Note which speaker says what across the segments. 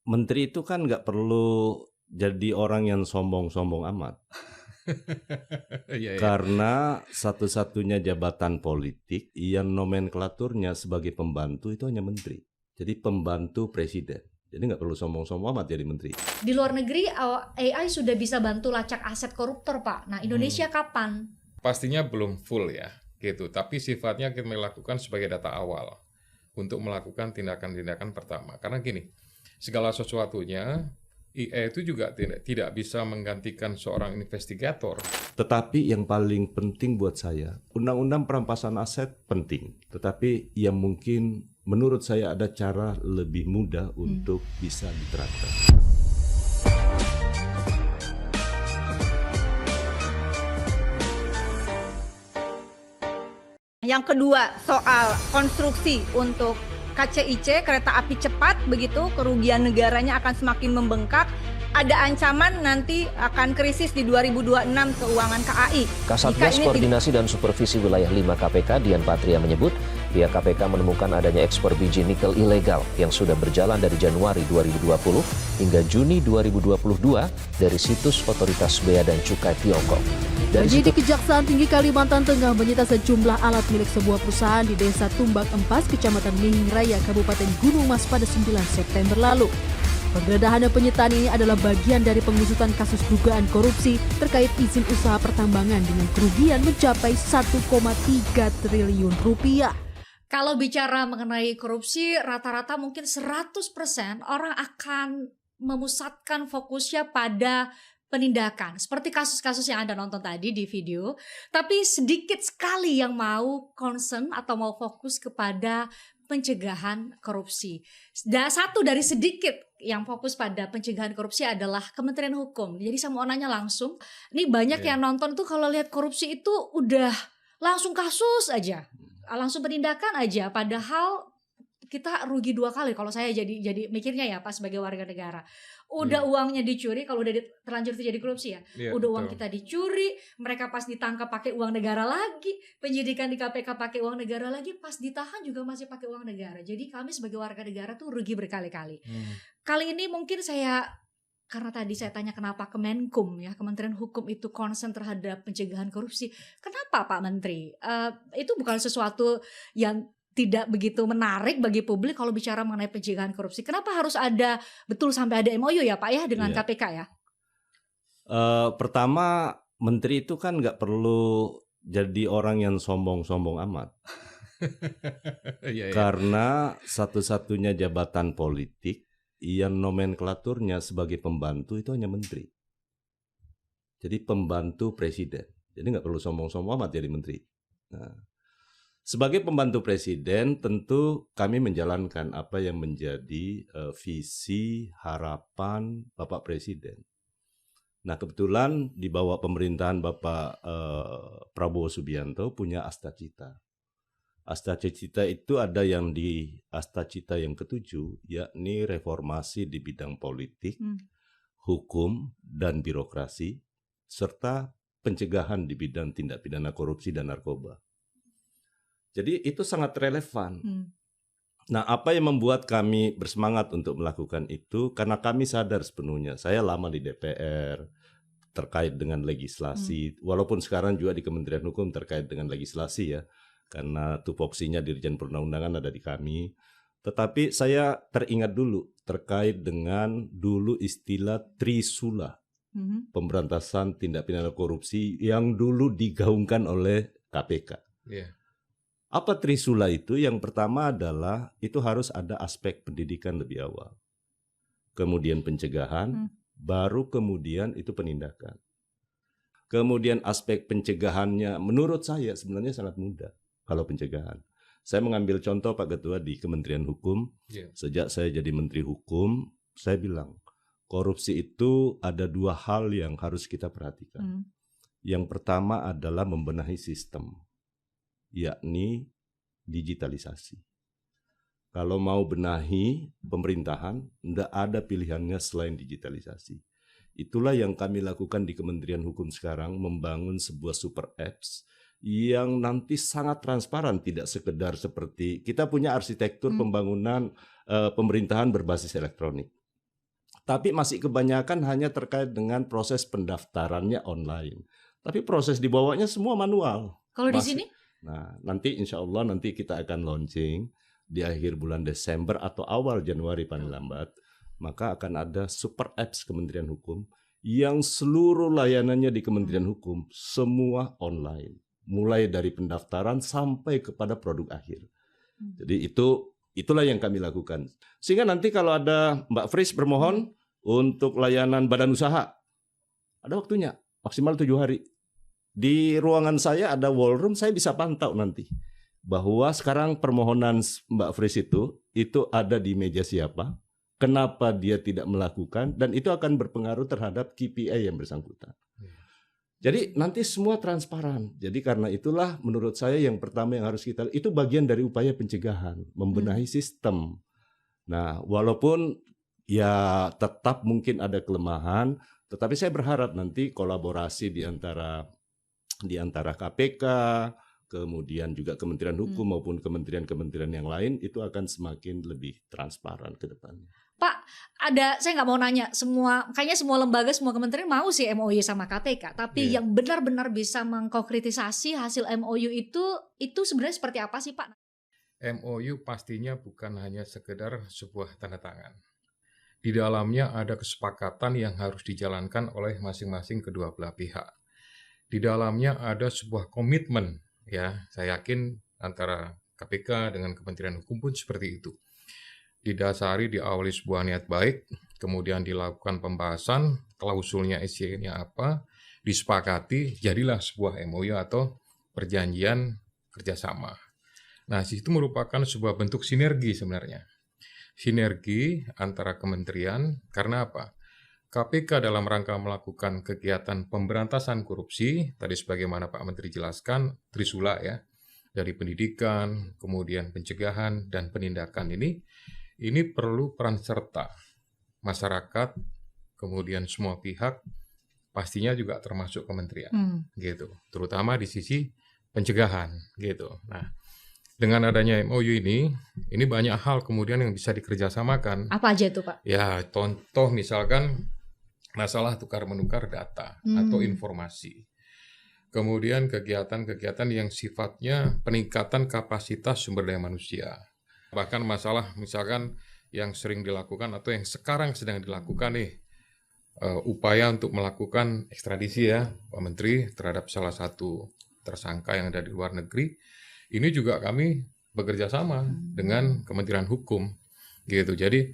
Speaker 1: Menteri itu kan nggak perlu jadi orang yang sombong-sombong amat.
Speaker 2: Iya, iya.
Speaker 1: Karena satu-satunya jabatan politik yang nomenklaturnya sebagai pembantu itu hanya menteri. Jadi pembantu presiden. Jadi nggak perlu sombong-sombong amat jadi menteri.
Speaker 3: Di luar negeri AI sudah bisa bantu lacak aset koruptor, Pak. Nah, Indonesia kapan?
Speaker 2: Pastinya belum full ya, gitu. Tapi sifatnya kita melakukan sebagai data awal untuk melakukan tindakan-tindakan pertama. Karena gini, segala sesuatunya AI itu juga tidak bisa menggantikan seorang investigator.
Speaker 1: Tetapi yang paling penting buat saya, undang-undang perampasan aset penting. Tetapi yang mungkin menurut saya ada cara lebih mudah untuk bisa diterapkan.
Speaker 4: Yang kedua, soal konstruksi untuk KCIC, kereta api cepat, begitu kerugian negaranya akan semakin membengkak. Ada ancaman nanti akan krisis di 2026 keuangan KAI.
Speaker 5: Kasatgas Koordinasi dan Supervisi Wilayah 5 KPK Dian Patria menyebut pihak KPK menemukan adanya ekspor biji nikel ilegal yang sudah berjalan dari Januari 2020 hingga Juni 2022 dari situs Otoritas Bea dan Cukai Tiongkok.
Speaker 6: Penyidik Kejaksaan Tinggi Kalimantan Tengah menyita sejumlah alat milik sebuah perusahaan di Desa Tumbak Empas, Kecamatan Mihing Raya, Kabupaten Gunung Mas pada 9 September lalu. Penggeledahan dan penyitaan ini adalah bagian dari pengusutan kasus dugaan korupsi terkait izin usaha pertambangan dengan kerugian mencapai 1,3 triliun rupiah.
Speaker 3: Kalau bicara mengenai korupsi, rata-rata mungkin 100% orang akan memusatkan fokusnya pada penindakan. Seperti kasus-kasus yang Anda nonton tadi di video. Tapi sedikit sekali yang mau concern atau mau fokus kepada pencegahan korupsi. Satu dari sedikit yang fokus pada pencegahan korupsi adalah Kementerian Hukum. Jadi saya mau nanya langsung, ini banyak yang nonton tuh kalau lihat korupsi itu udah langsung kasus aja, langsung penindakan aja. Padahal kita rugi dua kali kalau saya jadi mikirnya ya Pak sebagai warga negara. Udah uangnya dicuri kalau udah terlanjur terjadi korupsi ya. Udah uang kita dicuri, mereka pas ditangkap pakai uang negara lagi, penyidikan di KPK pakai uang negara lagi, pas ditahan juga masih pakai uang negara. Jadi kami sebagai warga negara tuh rugi berkali-kali. Kali ini mungkin karena tadi saya tanya kenapa Kemenkum ya, Kementerian Hukum itu concern terhadap pencegahan korupsi. Kenapa Pak Menteri? Itu bukan sesuatu yang tidak begitu menarik bagi publik kalau bicara mengenai pencegahan korupsi. Kenapa harus ada betul sampai ada MOU ya Pak ya dengan KPK ya?
Speaker 1: Pertama, menteri itu kan nggak perlu jadi orang yang sombong-sombong amat. Karena satu-satunya jabatan politik yang nomenklaturnya sebagai pembantu itu hanya menteri. Jadi pembantu presiden. Jadi nggak perlu sombong-sombong amat jadi menteri. Nah, sebagai pembantu presiden, tentu kami menjalankan apa yang menjadi visi, harapan Bapak Presiden. Nah, kebetulan di bawah pemerintahan Bapak Prabowo Subianto punya Astacita. Astacita itu ada yang di Astacita yang ke-7, yakni reformasi di bidang politik, hukum, dan birokrasi, serta pencegahan di bidang tindak pidana korupsi dan narkoba. Jadi itu sangat relevan. Nah, apa yang membuat kami bersemangat untuk melakukan itu? Karena kami sadar sepenuhnya. Saya lama di DPR terkait dengan legislasi. Walaupun sekarang juga di Kementerian Hukum terkait dengan legislasi ya. Karena tupoksinya Dirjen Perundang-undangan ada di kami. Tetapi saya teringat dulu terkait dengan dulu istilah Trisula. Pemberantasan tindak pidana korupsi yang dulu digaungkan oleh KPK. Apa Trisula itu? Yang pertama adalah itu harus ada aspek pendidikan lebih awal. Kemudian pencegahan, baru kemudian itu penindakan. Kemudian aspek pencegahannya menurut saya sebenarnya sangat mudah kalau pencegahan. Saya mengambil contoh Pak Ketua di Kementerian Hukum. Sejak saya jadi Menteri Hukum, saya bilang korupsi itu ada dua hal yang harus kita perhatikan. Yang pertama adalah membenahi sistem, yakni digitalisasi. Kalau mau benahi pemerintahan, tidak ada pilihannya selain digitalisasi. Itulah yang kami lakukan di Kementerian Hukum sekarang, membangun sebuah super apps yang nanti sangat transparan, tidak sekedar seperti kita punya arsitektur pembangunan pemerintahan berbasis elektronik. Tapi masih kebanyakan hanya terkait dengan proses pendaftarannya online. Tapi proses dibawanya semua manual.
Speaker 3: Kalau di
Speaker 1: Masih-
Speaker 3: sini?
Speaker 1: Nah, nanti insya Allah nanti kita akan launching di akhir bulan Desember atau awal Januari paling lambat. Maka akan ada super apps Kementerian Hukum yang seluruh layanannya di Kementerian Hukum semua online. Mulai dari pendaftaran sampai kepada produk akhir. Jadi itulah yang kami lakukan. Sehingga nanti kalau ada Mbak Fris bermohon untuk layanan badan usaha, ada waktunya maksimal 7 hari. Di ruangan saya ada war room, saya bisa pantau nanti bahwa sekarang permohonan Mbak Fris itu ada di meja siapa, kenapa dia tidak melakukan, dan itu akan berpengaruh terhadap KPI yang bersangkutan. Jadi nanti semua transparan. Jadi karena itulah menurut saya yang pertama yang harus kita, itu bagian dari upaya pencegahan, membenahi sistem. Nah, walaupun ya tetap mungkin ada kelemahan, tetapi saya berharap nanti kolaborasi di antara KPK, kemudian juga Kementerian Hukum maupun kementerian-kementerian yang lain itu akan semakin lebih transparan ke depannya.
Speaker 3: Pak, saya nggak mau nanya kayaknya semua lembaga, semua kementerian mau sih MOU sama KPK, tapi yang benar-benar bisa mengkonkretisasi hasil MOU itu sebenarnya seperti apa sih Pak?
Speaker 2: MOU pastinya bukan hanya sekedar sebuah tanda tangan. Di dalamnya ada kesepakatan yang harus dijalankan oleh masing-masing kedua belah pihak. Di dalamnya ada sebuah komitmen, ya, saya yakin antara KPK dengan Kementerian Hukum pun seperti itu. Didasari, diawali sebuah niat baik, kemudian dilakukan pembahasan, klausulnya isinya apa, disepakati, jadilah sebuah MOU atau perjanjian kerjasama. Nah, itu merupakan sebuah bentuk sinergi sebenarnya. Sinergi antara kementerian, karena apa? KPK dalam rangka melakukan kegiatan pemberantasan korupsi, tadi sebagaimana Pak Menteri jelaskan, Trisula ya, dari pendidikan, kemudian pencegahan, dan penindakan ini perlu peran serta masyarakat, kemudian semua pihak, pastinya juga termasuk kementerian, gitu. Terutama di sisi pencegahan, gitu. Nah, dengan adanya MOU ini banyak hal kemudian yang bisa dikerjasamakan.
Speaker 3: Apa aja itu Pak?
Speaker 2: Ya, contoh misalkan masalah tukar-menukar data atau informasi. Kemudian kegiatan-kegiatan yang sifatnya peningkatan kapasitas sumber daya manusia. Bahkan masalah misalkan yang sering dilakukan atau yang sekarang sedang dilakukan upaya untuk melakukan ekstradisi ya Pak Menteri terhadap salah satu tersangka yang ada di luar negeri. Ini juga kami bekerja sama dengan Kementerian Hukum gitu. Jadi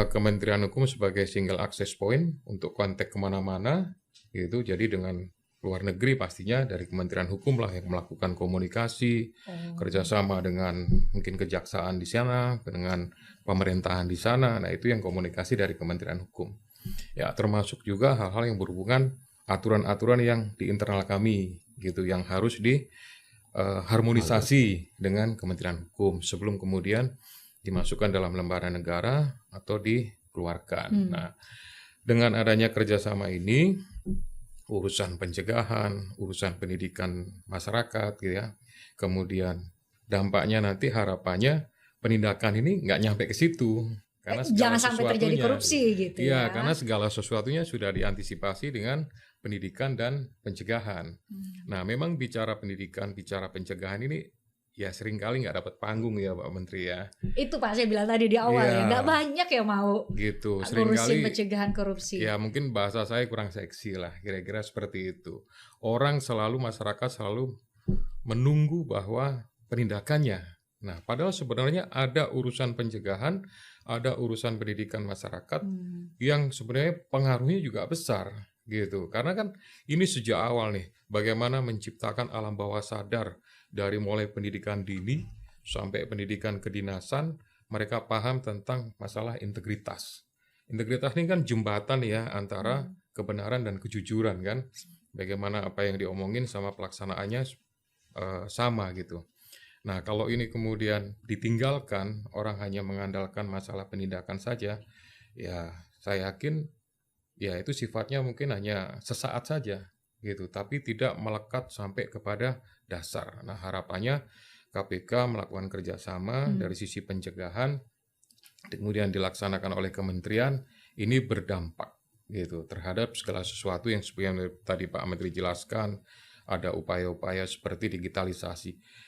Speaker 2: Kementerian Hukum sebagai single access point untuk kontak kemana-mana gitu. Jadi dengan luar negeri pastinya dari Kementerian Hukum lah yang melakukan komunikasi, kerjasama dengan mungkin kejaksaan di sana, dengan pemerintahan di sana. Nah, itu yang komunikasi dari Kementerian Hukum. Ya, termasuk juga hal-hal yang berhubungan aturan-aturan yang di internal kami gitu, yang harus diharmonisasi dengan Kementerian Hukum sebelum kemudian dimasukkan dalam lembaran negara atau dikeluarkan. Nah, dengan adanya kerjasama ini, urusan pencegahan, urusan pendidikan masyarakat, gitu ya. Kemudian dampaknya nanti harapannya penindakan ini nggak nyampe ke situ. Karena
Speaker 3: Jangan sampai terjadi korupsi gitu ya.
Speaker 2: Karena segala sesuatunya sudah diantisipasi dengan pendidikan dan pencegahan. Nah, memang bicara pendidikan, bicara pencegahan ini ya seringkali nggak dapat panggung ya Pak Menteri ya.
Speaker 3: Itu Pak saya bilang tadi di awal ya, nggak banyak yang mau
Speaker 2: gitu.
Speaker 3: ngurusin pencegahan korupsi.
Speaker 2: Ya mungkin bahasa saya kurang seksi lah, kira-kira seperti itu. Masyarakat selalu menunggu bahwa penindakannya. Nah, padahal sebenarnya ada urusan pencegahan, ada urusan pendidikan masyarakat yang sebenarnya pengaruhnya juga besar gitu. Karena kan ini sejak awal nih, bagaimana menciptakan alam bawah sadar dari mulai pendidikan dini sampai pendidikan kedinasan, mereka paham tentang masalah integritas. Integritas ini kan jembatan ya antara kebenaran dan kejujuran kan. Bagaimana apa yang diomongin sama pelaksanaannya sama gitu. Nah, kalau ini kemudian ditinggalkan, orang hanya mengandalkan masalah penindakan saja, ya saya yakin ya itu sifatnya mungkin hanya sesaat saja gitu, tapi tidak melekat sampai kepada dasar. Nah, harapannya KPK melakukan kerjasama dari sisi pencegahan kemudian dilaksanakan oleh kementerian, ini berdampak gitu terhadap segala sesuatu yang seperti yang tadi Pak Menteri jelaskan, ada upaya-upaya seperti digitalisasi.